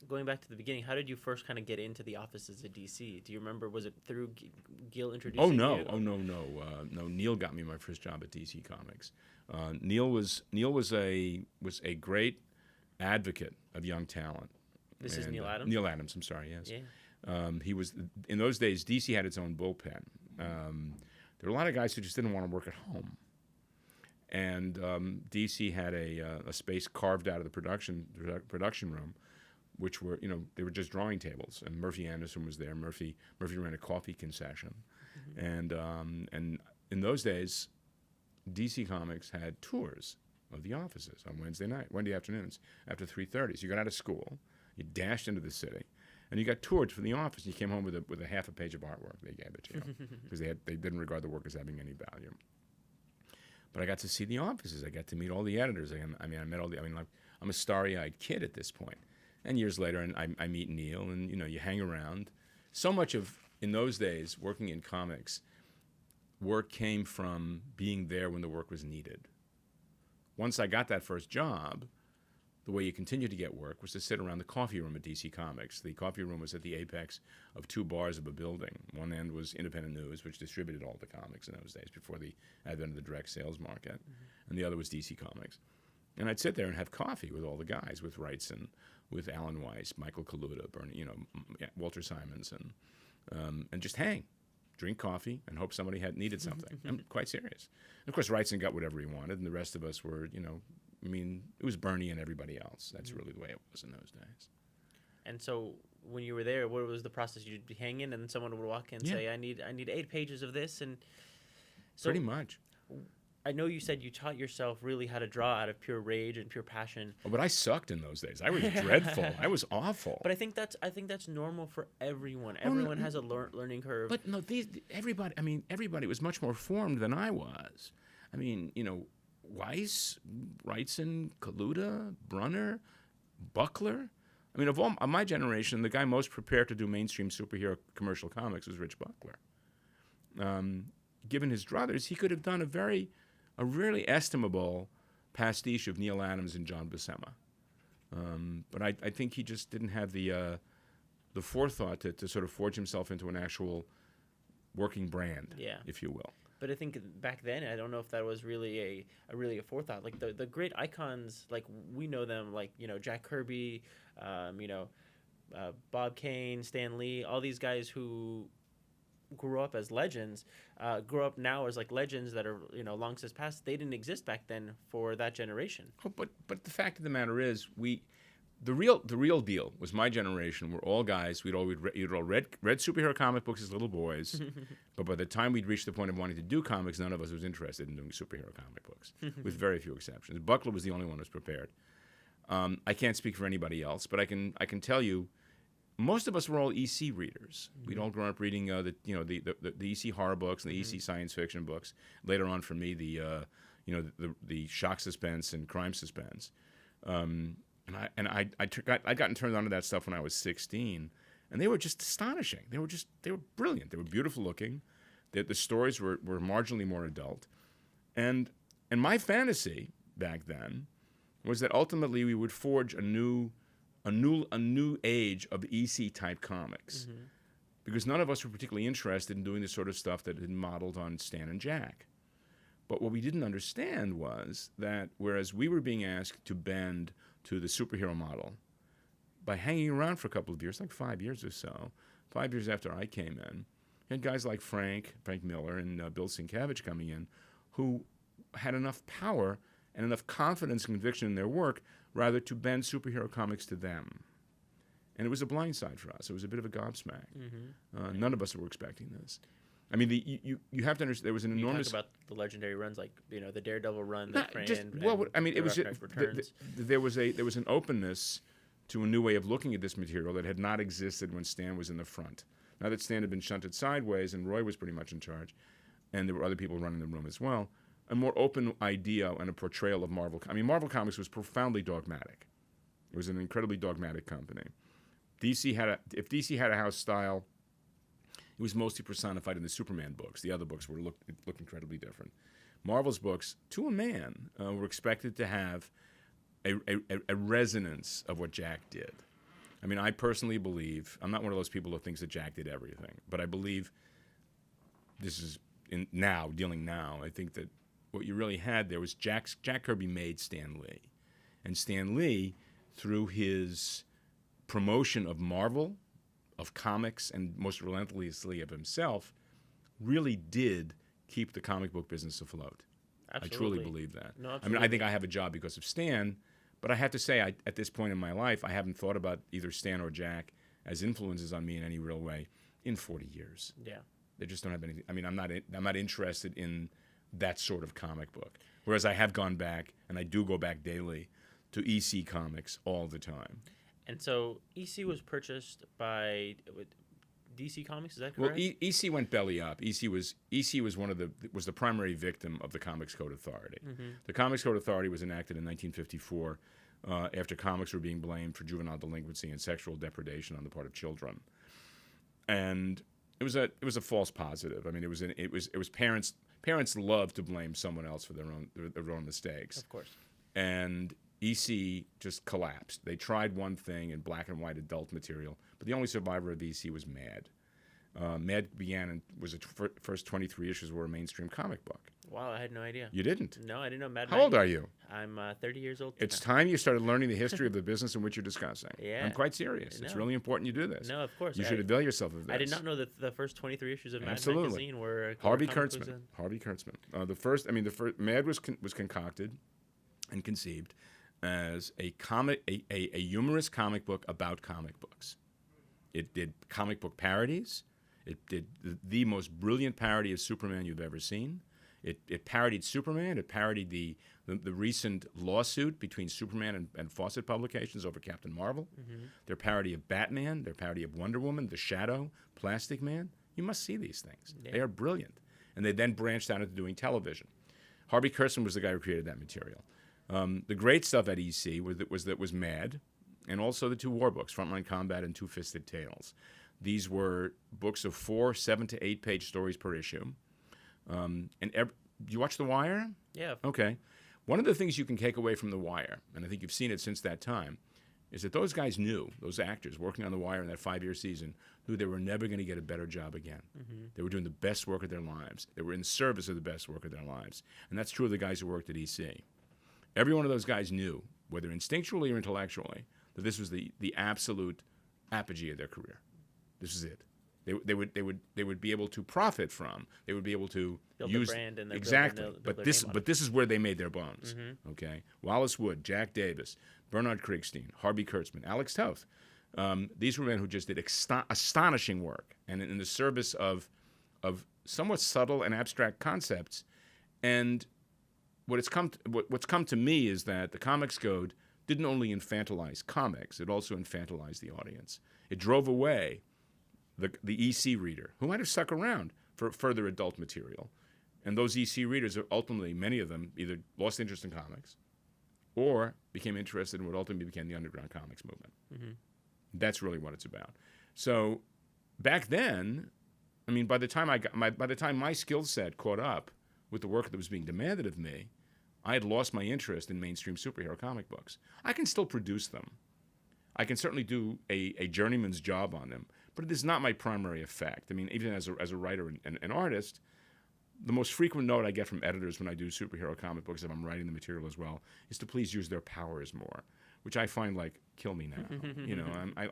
going back to the beginning, how did you first kind of get into the offices at DC? Do you remember? Was it through Gil introducing you? No. Neil got me my first job at DC Comics. Neil was a great advocate of young talent. This is Neil Adams? Neil Adams, I'm sorry, yes. Yeah. He was, in those days, DC had its own bullpen. There were a lot of guys who just didn't want to work at home. And DC had a space carved out of the production room, which were, they were just drawing tables. And Murphy Anderson was there. Murphy ran a coffee concession. Mm-hmm. And in those days, DC Comics had tours of the offices on Wednesday afternoons after 3:30. So you got out of school, you dashed into the city, and you got toured from the office. And you came home with a half a page of artwork. They gave it to you because they didn't regard the work as having any value. But I got to see the offices. I got to meet all the editors. I met all the. I'm a starry-eyed kid at this point. And years later, and I meet Neil, and you hang around. So much of in those days working in comics, work came from being there when the work was needed. Once I got that first job, the way you continued to get work was to sit around the coffee room at DC Comics. The coffee room was at the apex of two bars of a building. One end was Independent News, which distributed all the comics in those days before the advent of the direct sales market. Mm-hmm. And the other was DC Comics. And I'd sit there and have coffee with all the guys, with Wrightson, with Alan Weiss, Michael Kaluta, Bernie, Walter Simonson, and just hang, drink coffee, and hope somebody needed something. I'm quite serious. And of course, Wrightson got whatever he wanted, and the rest of us were, it was Bernie and everybody else. That's really the way it was in those days. And so when you were there, what was the process? You'd be hanging, and then someone would walk in and say, I need 8 pages of this. And so pretty much. I know you said you taught yourself really how to draw out of pure rage and pure passion. Oh, but I sucked in those days. I was dreadful. I was awful. But I think that's normal for everyone. Everyone has a learning curve. But no, everybody was much more formed than I was. Weiss, Wrightson, Kaluta, Brunner, Buckler. Of my generation, the guy most prepared to do mainstream superhero commercial comics was Rich Buckler. Given his druthers, he could have done a really estimable pastiche of Neil Adams and John Buscema. But I think he just didn't have the forethought to sort of forge himself into an actual working brand, if you will. But I think back then, I don't know if that was really a forethought. Like the great icons, like we know them, like Jack Kirby, Bob Kane, Stan Lee, all these guys who grew up as legends, grow up now as like legends that are long since passed. They didn't exist back then for that generation. Oh, but the fact of the matter is, the real deal was my generation. We're all guys. We'd all read superhero comic books as little boys, but by the time we'd reached the point of wanting to do comics, none of us was interested in doing superhero comic books, with very few exceptions. Buckler was the only one who was prepared. I can't speak for anybody else, but I can tell you, most of us were all EC readers. Mm-hmm. We'd all grown up reading the EC horror books and the EC science fiction books. Later on, for me, the shock suspense and crime suspense. And I'd gotten turned on to that stuff when I was 16, and they were just astonishing. They were brilliant. They were beautiful looking. The stories were marginally more adult, and my fantasy back then was that ultimately we would forge a new age of EC type comics, because none of us were particularly interested in doing the sort of stuff that had modeled on Stan and Jack. But what we didn't understand was that whereas we were being asked to bend to the superhero model, by hanging around for a couple of years, like 5 years or so, 5 years after I came in, you had guys like Frank Miller and Bill Sienkiewicz coming in, who had enough power and enough confidence and conviction in their work rather to bend superhero comics to them. And it was a blindside for us. It was a bit of a gobsmack. Mm-hmm. None of us were expecting this. You have to understand there was an enormous. You talk about the legendary runs, like the Daredevil run that ran. It was there was an openness to a new way of looking at this material that had not existed when Stan was in the front. Now that Stan had been shunted sideways and Roy was pretty much in charge, and there were other people running the room as well, a more open idea and a portrayal of Marvel. Marvel Comics was profoundly dogmatic. It was an incredibly dogmatic company. If DC had a house style, it was mostly personified in the Superman books. The other books looked incredibly different. Marvel's books, to a man, were expected to have a resonance of what Jack did. I mean, I personally believe, I'm not one of those people who thinks that Jack did everything, but I believe this is dealing now. I think that what you really had there was Jack Kirby made Stan Lee. And Stan Lee, through his promotion of Marvel, of comics, and most relentlessly of himself, really did keep the comic book business afloat. Absolutely. I truly believe that. No, I mean, absolutely. I think I have a job because of Stan, but I have to say, at this point in my life, I haven't thought about either Stan or Jack as influences on me in any real way in 40 years. Yeah. They just don't have anything. I mean, I'm not interested in that sort of comic book. Whereas I have gone back, and I do go back daily, to EC Comics all the time. And so EC was purchased by DC Comics. Is that Well, correct? EC went belly up. EC was the primary victim of the Comics Code Authority. The Comics Code Authority was enacted in 1954 after comics were being blamed for juvenile delinquency and sexual depredation on the part of children, and it was a false positive. I mean, it was parents love to blame someone else for their own mistakes. Of course. And EC just collapsed. They tried one thing in black and white adult material, but the only survivor of EC was Mad. Mad first 23 issues were a mainstream comic book. Wow, I had no idea. You didn't? No, I didn't know Mad How old are you? I'm 30 years old. It's time you started learning the history of the business in which you're discussing. Yeah. I'm quite serious. It's No. really important you do this. No, of course. You should avail yourself of this. I did not know that the first 23 issues of Mad Absolutely. Magazine were Harvey comic books Kurtzman. Harvey Kurtzman. The first Mad was concocted and conceived as a humorous comic book about comic books. It did comic book parodies. It did the most brilliant parody of Superman you've ever seen. It parodied Superman. It parodied the recent lawsuit between Superman and Fawcett Publications over Captain Marvel. Their parody of Batman. Their parody of Wonder Woman, The Shadow, Plastic Man. You must see these things. Yeah. They are brilliant. And they then branched out into doing television. Harvey Kurtzman was the guy who created that material. The great stuff at EC was Mad, and also the two war books, Frontline Combat and Two-Fisted Tales. These were books of 4 7 to 8 page stories per issue. Do you watch The Wire? Yeah. Okay. One of the things you can take away from The Wire, and I think you've seen it since that time, is that those guys those actors working on The Wire in that 5-year season, knew they were never going to get a better job again. They were doing the best work of their lives. They were in service of the best work of their lives. And that's true of the guys who worked at EC. Every one of those guys knew, whether instinctually or intellectually, that this was the absolute apogee of their career. This is it. They would be able to profit from. They would be able to Build use the brand and exactly. build But their this name on this is where they made their bones. Okay, Wallace Wood, Jack Davis, Bernard Krigstein, Harvey Kurtzman, Alex Toth. These were men who just did astonishing work, and in the service of somewhat subtle and abstract concepts. And what's come to me is that the Comics Code didn't only infantilize comics; it also infantilized the audience. It drove away the EC reader, who might have stuck around for further adult material. And those EC readers, are ultimately, many of them, either lost interest in comics or became interested in what ultimately became the underground comics movement. That's really what it's about. So back then, I mean, by the time my skill set caught up with the work that was being demanded of me, I had lost my interest in mainstream superhero comic books. I can still produce them. I can certainly do a journeyman's job on them, but it is not my primary effect. I mean, even as a writer and an artist, the most frequent note I get from editors when I do superhero comic books, if I'm writing the material as well, is to please use their powers more, which I find like, kill me now.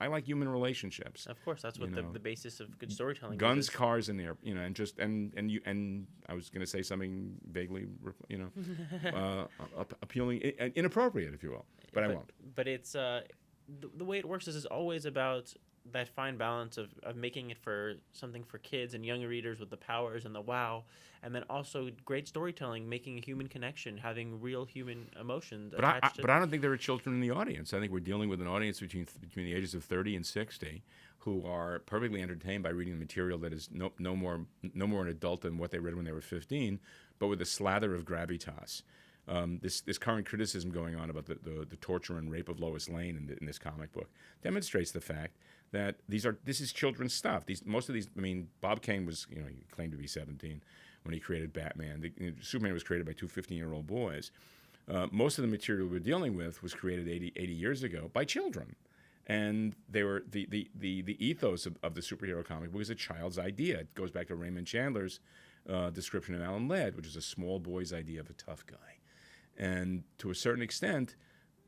I like human relationships. Of course, that's what the basis of good storytelling Guns, is. cars, and air, and I was going to say something vaguely, appealing, inappropriate, if you will, but I won't. But it's the way it works is always about that fine balance of making it for something for kids and young readers with the powers and the wow, and then also great storytelling, making a human connection, having real human emotions attached to. But I don't think there are children in the audience. I think we're dealing with an audience between the ages of 30 and 60 who are perfectly entertained by reading material that is no more an adult than what they read when they were 15, but with a slather of gravitas. This current criticism going on about the torture and rape of Lois Lane in this comic book demonstrates the fact that this is children's stuff. Most of these, I mean, Bob Kane was, he claimed to be 17 when he created Batman. Superman was created by two 15-year-old boys. Most of the material we're dealing with was created 80 years ago by children. And they were the ethos of the superhero comic book was a child's idea. It goes back to Raymond Chandler's description of Alan Ladd, which is a small boy's idea of a tough guy. And to a certain extent,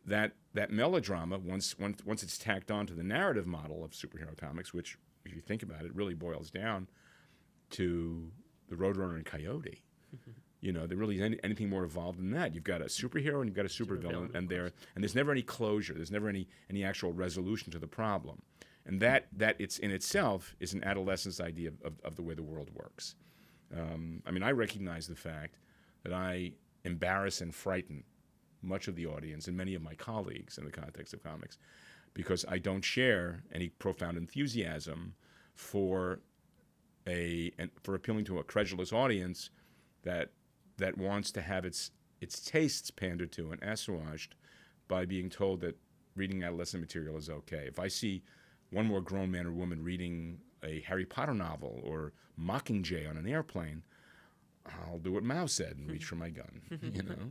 that melodrama, once it's tacked onto the narrative model of superhero comics, which, if you think about it, really boils down to the Roadrunner and Coyote. You know, there really is anything more evolved than that. You've got a superhero and you've got a supervillain, and there's never any closure. There's never any actual resolution to the problem. And that it's in itself is an adolescent's idea of the way the world works. I mean, I recognize the fact that I embarrass and frighten much of the audience and many of my colleagues in the context of comics because I don't share any profound enthusiasm for appealing to a credulous audience that wants to have its tastes pandered to and assuaged by being told that reading adolescent material is okay. If I see one more grown man or woman reading a Harry Potter novel or Mockingjay on an airplane, I'll do what Mao said and reach for my gun, you know?